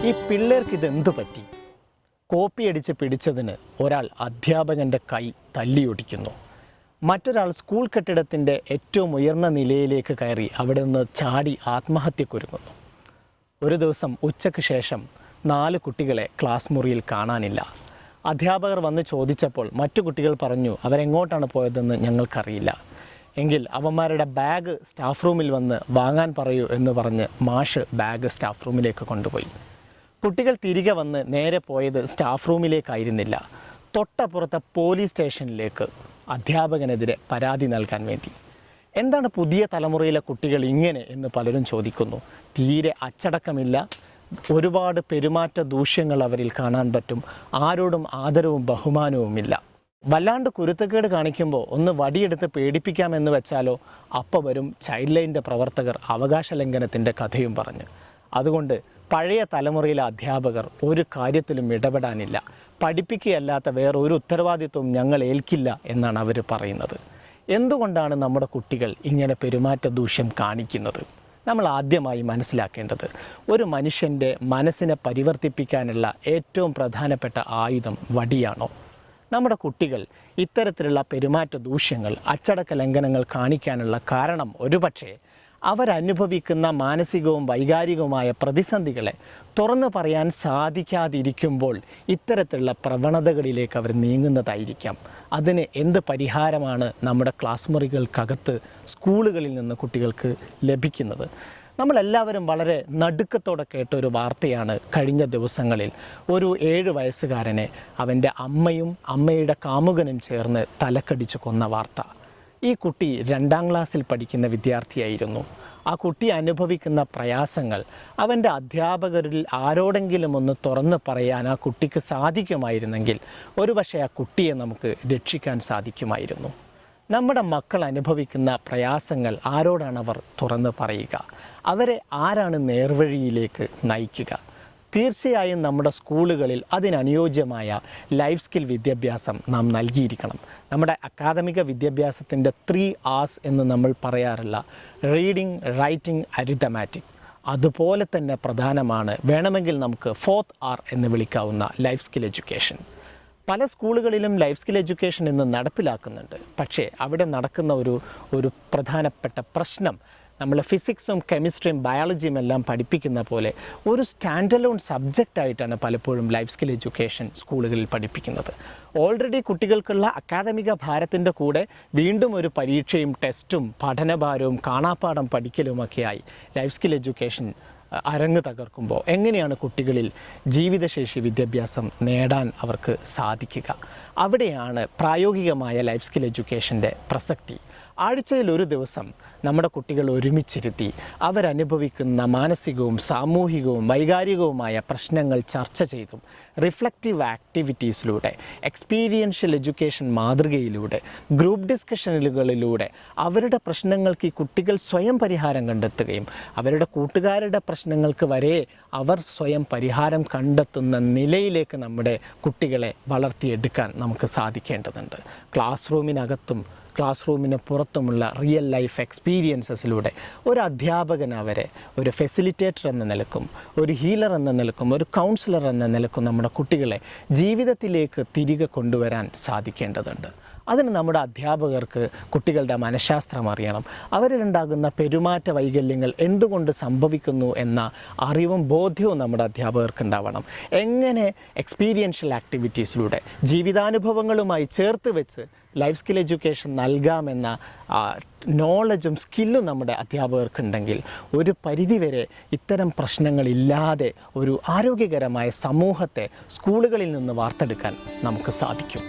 ഈ പിള്ളേർക്ക് ഇതെന്തു പറ്റി? കോപ്പിയടിച്ച് പിടിച്ചതിന് ഒരാൾ അധ്യാപകൻ്റെ കൈ തല്ലിയൊടിക്കുന്നു. മറ്റൊരാൾ സ്കൂൾ കെട്ടിടത്തിൻ്റെ ഏറ്റവും ഉയർന്ന നിലയിലേക്ക് കയറി അവിടെ നിന്ന് ചാടി ആത്മഹത്യക്കൊരുങ്ങുന്നു. ഒരു ദിവസം ഉച്ചയ്ക്ക് ശേഷം 4 കുട്ടികളെ ക്ലാസ് മുറിയിൽ കാണാനില്ല. അധ്യാപകർ വന്ന് ചോദിച്ചപ്പോൾ മറ്റു കുട്ടികൾ പറഞ്ഞു, അവരെങ്ങോട്ടാണ് പോയതെന്ന് ഞങ്ങൾക്കറിയില്ല. എങ്കിൽ അവന്മാരുടെ ബാഗ് സ്റ്റാഫ് റൂമിൽ വന്ന് വാങ്ങാൻ പറയൂ എന്ന് പറഞ്ഞ് മാഷ് ബാഗ് സ്റ്റാഫ് റൂമിലേക്ക് കൊണ്ടുപോയി. കുട്ടികൾ തിരികെ വന്ന് നേരെ പോയത് സ്റ്റാഫ് റൂമിലേക്കായിരുന്നില്ല, തൊട്ടപ്പുറത്തെ പോലീസ് സ്റ്റേഷനിലേക്ക് അധ്യാപകനെതിരെ പരാതി നൽകാൻ വേണ്ടി. എന്താണ് പുതിയ തലമുറയിലെ കുട്ടികൾ ഇങ്ങനെ എന്ന് പലരും ചോദിക്കുന്നു. തീരെ അച്ചടക്കമില്ല, ഒരുപാട് പെരുമാറ്റ ദൂഷ്യങ്ങൾ അവരിൽ കാണാൻ പറ്റും, ആരോടും ആദരവും ബഹുമാനവുമില്ല. വല്ലാണ്ട് കുരുത്തക്കേട് കാണിക്കുമ്പോൾ ഒന്ന് വടിയെടുത്ത് പേടിപ്പിക്കാമെന്ന് വെച്ചാലോ, അപ്പം വരും ചൈൽഡ് ലൈനിൻ്റെ പ്രവർത്തകർ അവകാശ ലംഘനത്തിൻ്റെ കഥയും പറഞ്ഞ്. അതുകൊണ്ട് പഴയ തലമുറയിലെ അധ്യാപകർ ഒരു കാര്യത്തിലും ഇടപെടാനില്ല, പഠിപ്പിക്കുകയല്ലാത്ത വേറൊരു ഉത്തരവാദിത്വവും ഞങ്ങൾ ഏൽക്കില്ല എന്നാണ് അവർ പറയുന്നത്. എന്തുകൊണ്ടാണ് നമ്മുടെ കുട്ടികൾ ഇങ്ങനെ പെരുമാറ്റ ദൂഷ്യം കാണിക്കുന്നത്? നമ്മൾ ആദ്യമായി മനസ്സിലാക്കേണ്ടത്, ഒരു മനുഷ്യൻ്റെ മനസ്സിനെ പരിവർത്തിപ്പിക്കാനുള്ള ഏറ്റവും പ്രധാനപ്പെട്ട ആയുധം വടിയാണോ? നമ്മുടെ കുട്ടികൾ ഇത്തരത്തിലുള്ള പെരുമാറ്റ ദൂഷ്യങ്ങൾ, അച്ചടക്ക ലംഘനങ്ങൾ കാണിക്കാനുള്ള കാരണം ഒരുപക്ഷെ അവരനുഭവിക്കുന്ന മാനസികവും വൈകാരികവുമായ പ്രതിസന്ധികളെ തുറന്നു പറയാൻ സാധിക്കാതിരിക്കുമ്പോൾ ഇത്തരത്തിലുള്ള പ്രവണതകളിലേക്ക് അവർ നീങ്ങുന്നതായിരിക്കാം. അതിന് എന്ത് പരിഹാരമാണ് നമ്മുടെ ക്ലാസ് മുറികൾക്കകത്ത് സ്കൂളുകളിൽ നിന്ന് കുട്ടികൾക്ക് ലഭിക്കുന്നത്? നമ്മളെല്ലാവരും വളരെ നടുക്കത്തോടെ കേട്ട ഒരു വാർത്തയാണ് കഴിഞ്ഞ ദിവസങ്ങളിൽ ഒരു 7 വയസ്സുകാരനെ അവൻ്റെ അമ്മയും അമ്മയുടെ കാമുകനും ചേർന്ന് തലക്കടിച്ച് കൊന്ന വാർത്ത. ഈ കുട്ടി 2ാം ക്ലാസ്സിൽ പഠിക്കുന്ന വിദ്യാർത്ഥിയായിരുന്നു. ആ കുട്ടി അനുഭവിക്കുന്ന പ്രയാസങ്ങൾ അവൻ്റെ അധ്യാപകരിൽ ആരോടെങ്കിലും ഒന്ന് തുറന്ന് പറയാൻ ആ കുട്ടിക്ക് സാധിക്കുമായിരുന്നെങ്കിൽ ഒരുപക്ഷെ ആ കുട്ടിയെ നമുക്ക് രക്ഷിക്കാൻ സാധിക്കുമായിരുന്നു. നമ്മുടെ മക്കൾ അനുഭവിക്കുന്ന പ്രയാസങ്ങൾ ആരോടാണ് അവർ തുറന്ന് പറയുക? അവരെ ആരാണ് നേർവഴിയിലേക്ക് നയിക്കുക? തീർച്ചയായും നമ്മുടെ സ്കൂളുകളിൽ അതിനനുയോജ്യമായ ലൈഫ് സ്കിൽ വിദ്യാഭ്യാസം നാം നൽകിയിരിക്കണം. നമ്മുടെ അക്കാദമിക വിദ്യാഭ്യാസത്തിൻ്റെ 3 R's എന്ന് നമ്മൾ പറയാറില്ല, റീഡിങ്, റൈറ്റിംഗ്, അരിത്തമാറ്റിക്. അതുപോലെ തന്നെ പ്രധാനമാണ്, വേണമെങ്കിൽ നമുക്ക് 4th R എന്ന് വിളിക്കാവുന്ന ലൈഫ് സ്കിൽ എഡ്യൂക്കേഷൻ. പല സ്കൂളുകളിലും ലൈഫ് സ്കിൽ എഡ്യൂക്കേഷൻ ഇന്ന് നടപ്പിലാക്കുന്നുണ്ട്. പക്ഷേ അവിടെ നടക്കുന്ന ഒരു പ്രധാനപ്പെട്ട പ്രശ്നം, നമ്മൾ ഫിസിക്സും കെമിസ്ട്രിയും ബയോളജിയും എല്ലാം പഠിപ്പിക്കുന്ന പോലെ ഒരു സ്റ്റാൻഡ് അലോൺ സബ്ജക്റ്റായിട്ടാണ് പലപ്പോഴും ലൈഫ് സ്കിൽ എഡ്യൂക്കേഷൻ സ്കൂളുകളിൽ പഠിപ്പിക്കുന്നത്. ഓൾറെഡി കുട്ടികൾക്കുള്ള അക്കാദമിക ഭാരത്തിൻ്റെ കൂടെ വീണ്ടും ഒരു പരീക്ഷയും ടെസ്റ്റും പഠനഭാരവും കാണാപ്പാഠം പഠിക്കലുമൊക്കെയായി ലൈഫ് സ്കിൽ എഡ്യൂക്കേഷൻ അരങ്ങ് തകർക്കുമ്പോൾ എങ്ങനെയാണ് കുട്ടികളിൽ ജീവിതശേഷി വിദ്യാഭ്യാസം നേടാൻ അവർക്ക് സാധിക്കുക? അവിടെയാണ് പ്രായോഗികമായ ലൈഫ് സ്കിൽ എഡ്യൂക്കേഷൻ്റെ പ്രസക്തി. ആഴ്ചയിൽ ഒരു ദിവസം നമ്മുടെ കുട്ടികൾ ഒരുമിച്ചിരുത്തി അവരനുഭവിക്കുന്ന മാനസികവും സാമൂഹികവും വൈകാരികവുമായ പ്രശ്നങ്ങൾ ചർച്ച ചെയ്തും റിഫ്ലക്റ്റീവ് ആക്ടിവിറ്റീസിലൂടെ, എക്സ്പീരിയൻഷ്യൽ എഡ്യൂക്കേഷൻ മാതൃകയിലൂടെ, ഗ്രൂപ്പ് ഡിസ്കഷനുകളിലൂടെ അവരുടെ പ്രശ്നങ്ങൾക്ക് ഈ കുട്ടികൾ സ്വയം പരിഹാരം കണ്ടെത്തുകയും അവരുടെ കൂട്ടുകാരുടെ പ്രശ്നങ്ങൾക്ക് വരെ അവർ സ്വയം പരിഹാരം കണ്ടെത്തുന്ന നിലയിലേക്ക് നമ്മുടെ കുട്ടികളെ വളർത്തിയെടുക്കാൻ നമുക്ക് സാധിക്കേണ്ടതുണ്ട്. ക്ലാസ് റൂമിനകത്തും ക്ലാസ് റൂമിന് പുറത്തുമുള്ള റിയൽ ലൈഫ് എക്സ്പീരിയൻസസിലൂടെ ഒരു അധ്യാപകൻ അവരെ ഒരു ഫെസിലിറ്റേറ്റർ എന്ന നിലക്കും, ഒരു ഹീലർ എന്ന നിലക്കും, ഒരു കൗൺസിലർ എന്ന നിലക്കും നമ്മുടെ കുട്ടികളെ ജീവിതത്തിലേക്ക് തിരികെ കൊണ്ടുവരാൻ സാധിക്കേണ്ടതുണ്ട്. അതിന് നമ്മുടെ അധ്യാപകർക്ക് കുട്ടികളുടെ മനഃശാസ്ത്രം അറിയണം. അവരിലുണ്ടാകുന്ന പെരുമാറ്റ വൈകല്യങ്ങൾ എന്തുകൊണ്ട് സംഭവിക്കുന്നു എന്ന അറിവും ബോധ്യവും നമ്മുടെ അധ്യാപകർക്ക് ഉണ്ടാവണം. എങ്ങനെ എക്സ്പീരിയൻഷ്യൽ ആക്ടിവിറ്റീസിലൂടെ ജീവിതാനുഭവങ്ങളുമായി ചേർത്ത് വെച്ച് ലൈഫ് സ്കിൽ എഡ്യൂക്കേഷൻ നൽകാമെന്ന നോളജും സ്കില്ലും നമ്മുടെ അധ്യാപകർക്കുണ്ടെങ്കിൽ ഒരു പരിധിവരെ ഇത്തരം പ്രശ്നങ്ങളില്ലാതെ ഒരു ആരോഗ്യകരമായ സമൂഹത്തെ സ്കൂളുകളിൽ നിന്ന് വാർത്തെടുക്കാൻ നമുക്ക് സാധിക്കും.